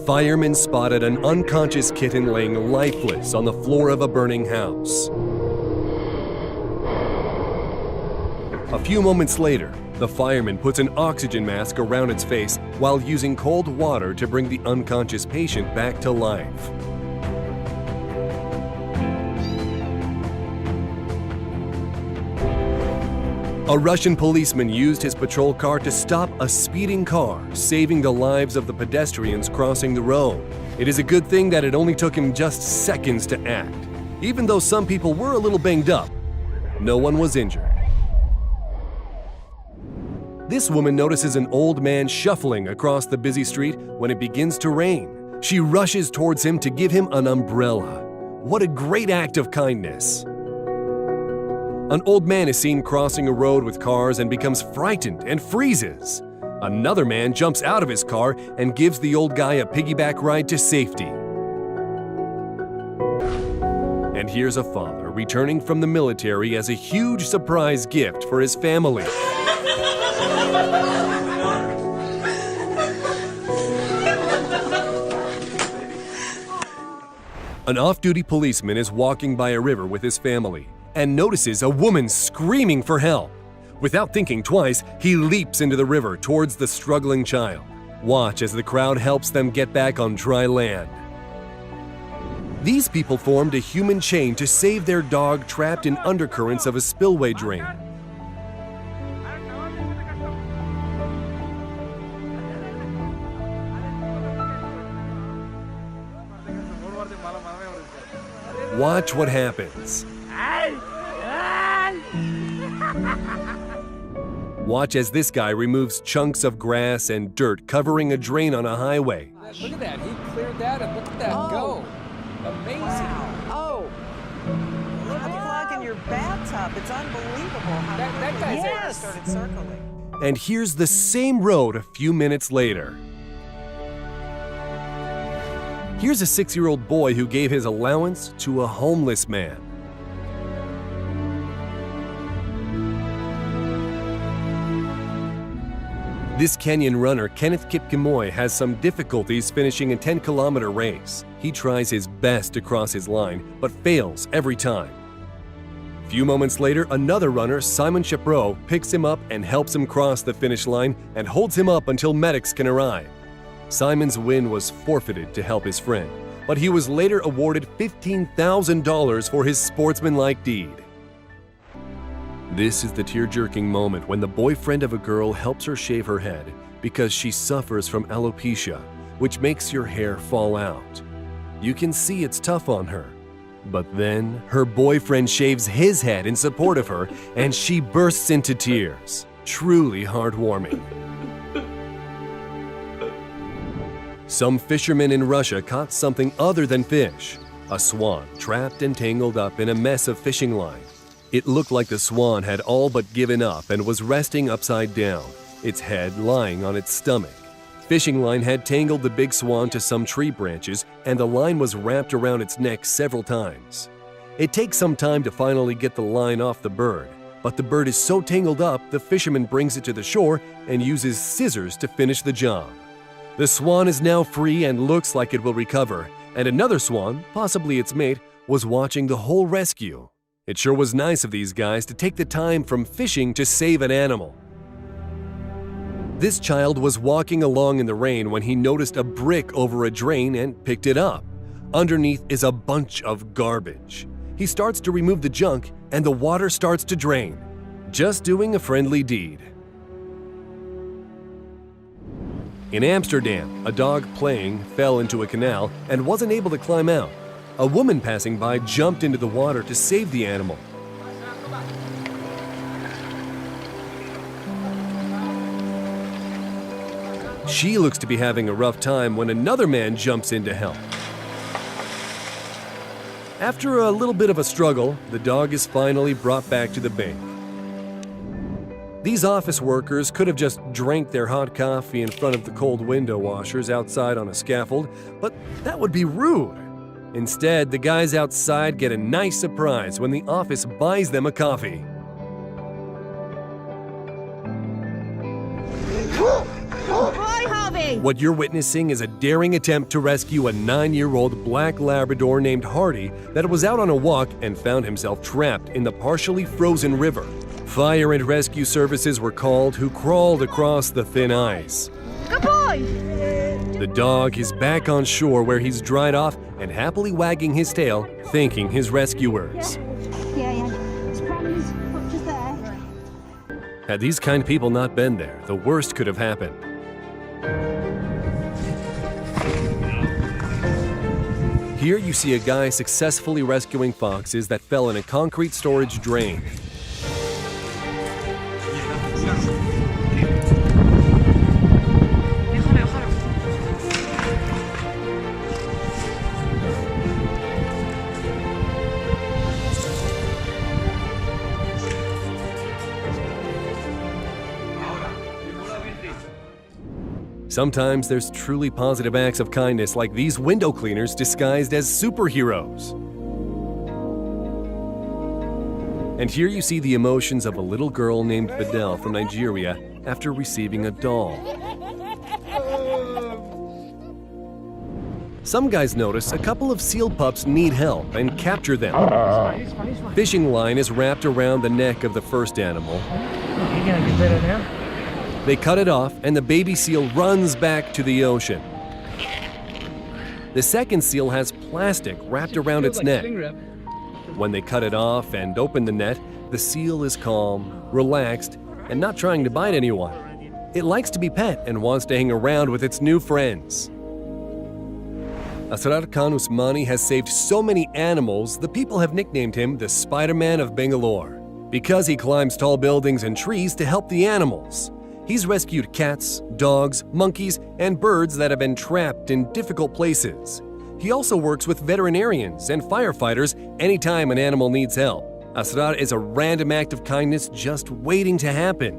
Firemen spotted an unconscious kitten laying lifeless on the floor of a burning house. A few moments later, the fireman puts an oxygen mask around its face while using cold water to bring the unconscious patient back to life. A Russian policeman used his patrol car to stop a speeding car, saving the lives of the pedestrians crossing the road. It is a good thing that it only took him just seconds to act. Even though some people were a little banged up, no one was injured. This woman notices an old man shuffling across the busy street when it begins to rain. She rushes towards him to give him an umbrella. What a great act of kindness! An old man is seen crossing a road with cars and becomes frightened and freezes. Another man jumps out of his car and gives the old guy a piggyback ride to safety. And here's a father returning from the military as a huge surprise gift for his family. An off-duty policeman is walking by a river with his family and notices a woman screaming for help. Without thinking twice, he leaps into the river towards the struggling child. Watch as the crowd helps them get back on dry land. These people formed a human chain to save their dog trapped in undercurrents of a spillway drain. Watch what happens. Watch as this guy removes chunks of grass and dirt covering a drain on a highway. Look at that, he cleared that and look at that go. Amazing. Wow. Oh, look at the clock in your bathtub. It's unbelievable how that guy's yes. started circling. And here's the same road a few minutes later. Here's a 6-year-old boy who gave his allowance to a homeless man. This Kenyan runner, Kenneth Kipkemoi, has some difficulties finishing a 10-kilometer race. He tries his best to cross his line, but fails every time. A few moments later, another runner, Simon Chapro, picks him up and helps him cross the finish line and holds him up until medics can arrive. Simon's win was forfeited to help his friend, but he was later awarded $15,000 for his sportsmanlike deed. This is the tear-jerking moment when the boyfriend of a girl helps her shave her head because she suffers from alopecia, which makes your hair fall out. You can see it's tough on her. But then her boyfriend shaves his head in support of her and she bursts into tears. Truly heartwarming. Some fishermen in Russia caught something other than fish, a swan trapped and tangled up in a mess of fishing line. It looked like the swan had all but given up and was resting upside down, its head lying on its stomach. Fishing line had tangled the big swan to some tree branches and the line was wrapped around its neck several times. It takes some time to finally get the line off the bird, but the bird is so tangled up the fisherman brings it to the shore and uses scissors to finish the job. The swan is now free and looks like it will recover, and another swan, possibly its mate, was watching the whole rescue. It sure was nice of these guys to take the time from fishing to save an animal. This child was walking along in the rain when he noticed a brick over a drain and picked it up. Underneath is a bunch of garbage. He starts to remove the junk and the water starts to drain. Just doing a friendly deed. In Amsterdam, a dog playing fell into a canal and wasn't able to climb out. A woman passing by jumped into the water to save the animal. She looks to be having a rough time when another man jumps in to help. After a little bit of a struggle, the dog is finally brought back to the bank. These office workers could have just drank their hot coffee in front of the cold window washers outside on a scaffold, but that would be rude. Instead, the guys outside get a nice surprise when the office buys them a coffee. Hi, Harvey! What you're witnessing is a daring attempt to rescue a 9-year-old black Labrador named Hardy that was out on a walk and found himself trapped in the partially frozen river. Fire and rescue services were called, who crawled across the thin ice. Good boy! The dog is back on shore where he's dried off and happily wagging his tail, thanking his rescuers. Yeah. It's probably his foot just there. Had these kind people not been there, the worst could have happened. Here you see a guy successfully rescuing foxes that fell in a concrete storage drain. Sometimes there's truly positive acts of kindness like these window cleaners disguised as superheroes. And here you see the emotions of a little girl named Bedell from Nigeria after receiving a doll. Some guys notice a couple of seal pups need help and capture them. Fishing line is wrapped around the neck of the first animal. You gonna get better now? They cut it off, and the baby seal runs back to the ocean. The second seal has plastic wrapped around its neck. When they cut it off and open the net, the seal is calm, relaxed, and not trying to bite anyone. It likes to be pet and wants to hang around with its new friends. Asrar Khan Usmani has saved so many animals, the people have nicknamed him the Spider-Man of Bangalore, because he climbs tall buildings and trees to help the animals. He's rescued cats, dogs, monkeys, and birds that have been trapped in difficult places. He also works with veterinarians and firefighters anytime an animal needs help. Asrar is a random act of kindness just waiting to happen.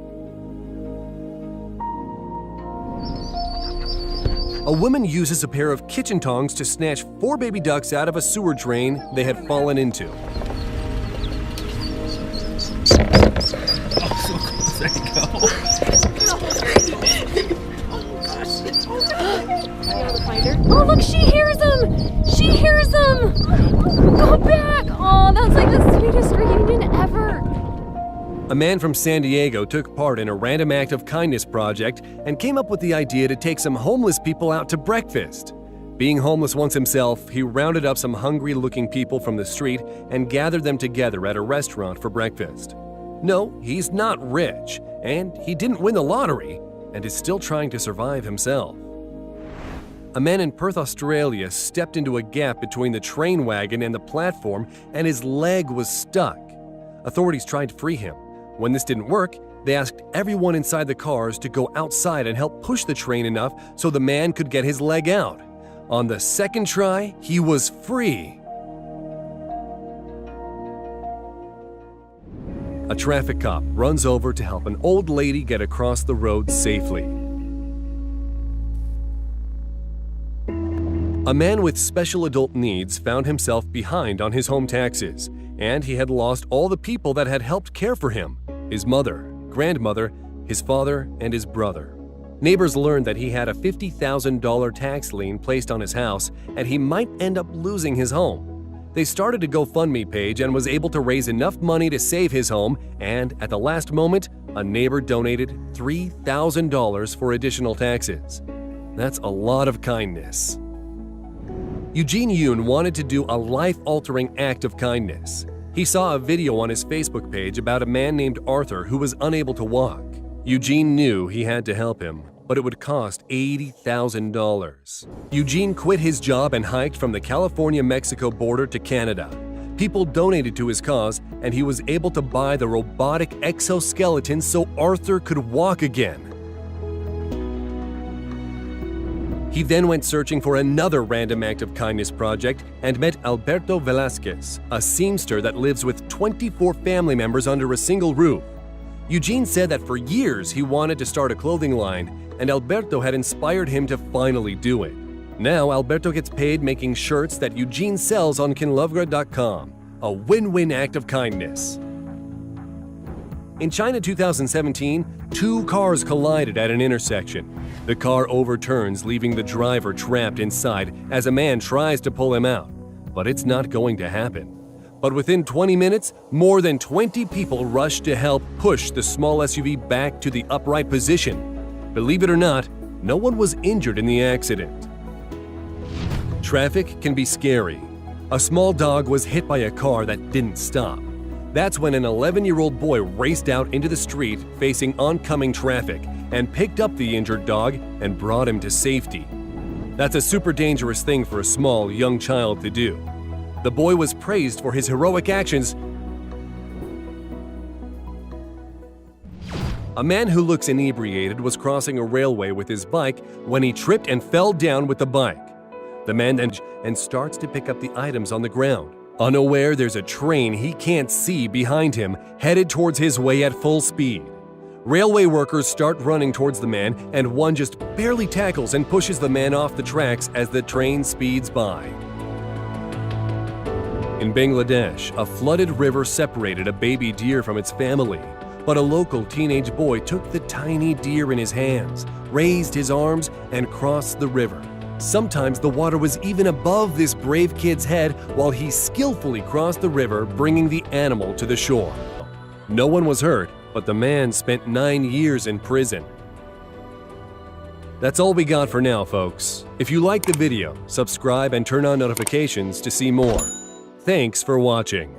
A woman uses a pair of kitchen tongs to snatch 4 baby ducks out of a sewer drain they had fallen into. Oh, look, she hears him! She hears him! Go back! Oh, that's like the sweetest reunion ever! A man from San Diego took part in a random act of kindness project and came up with the idea to take some homeless people out to breakfast. Being homeless once himself, he rounded up some hungry-looking people from the street and gathered them together at a restaurant for breakfast. No, he's not rich, and he didn't win the lottery, and is still trying to survive himself. A man in Perth, Australia stepped into a gap between the train wagon and the platform, and his leg was stuck. Authorities tried to free him. When this didn't work, they asked everyone inside the cars to go outside and help push the train enough so the man could get his leg out. On the second try, he was free. A traffic cop runs over to help an old lady get across the road safely. A man with special adult needs found himself behind on his home taxes, and he had lost all the people that had helped care for him: his mother, grandmother, his father, and his brother. Neighbors learned that he had a $50,000 tax lien placed on his house, and he might end up losing his home. They started a GoFundMe page and was able to raise enough money to save his home, and at the last moment, a neighbor donated $3,000 for additional taxes. That's a lot of kindness. Eugene Yoon wanted to do a life-altering act of kindness. He saw a video on his Facebook page about a man named Arthur who was unable to walk. Eugene knew he had to help him, but it would cost $80,000. Eugene quit his job and hiked from the California-Mexico border to Canada. People donated to his cause, and he was able to buy the robotic exoskeleton so Arthur could walk again. He then went searching for another random act of kindness project and met Alberto Velasquez, a seamster that lives with 24 family members under a single roof. Eugene said that for years he wanted to start a clothing line, and Alberto had inspired him to finally do it. Now Alberto gets paid making shirts that Eugene sells on kinlovgrad.com, a win-win act of kindness. In China 2017, 2 cars collided at an intersection. The car overturns, leaving the driver trapped inside as a man tries to pull him out. But it's not going to happen. But within 20 minutes, more than 20 people rushed to help push the small SUV back to the upright position. Believe it or not, no one was injured in the accident. Traffic can be scary. A small dog was hit by a car that didn't stop. That's when an 11-year-old boy raced out into the street facing oncoming traffic and picked up the injured dog and brought him to safety. That's a super dangerous thing for a small, young child to do. The boy was praised for his heroic actions. A man who looks inebriated was crossing a railway with his bike when he tripped and fell down with the bike. The man then starts to pick up the items on the ground. Unaware there's a train he can't see behind him, headed towards his way at full speed. Railway workers start running towards the man, and one just barely tackles and pushes the man off the tracks as the train speeds by. In Bangladesh, a flooded river separated a baby deer from its family, but a local teenage boy took the tiny deer in his hands, raised his arms, and crossed the river. Sometimes the water was even above this brave kid's head while he skillfully crossed the river, bringing the animal to the shore. No one was hurt, but the man spent 9 years in prison. That's all we got for now, folks. If you liked the video, subscribe and turn on notifications to see more. Thanks for watching.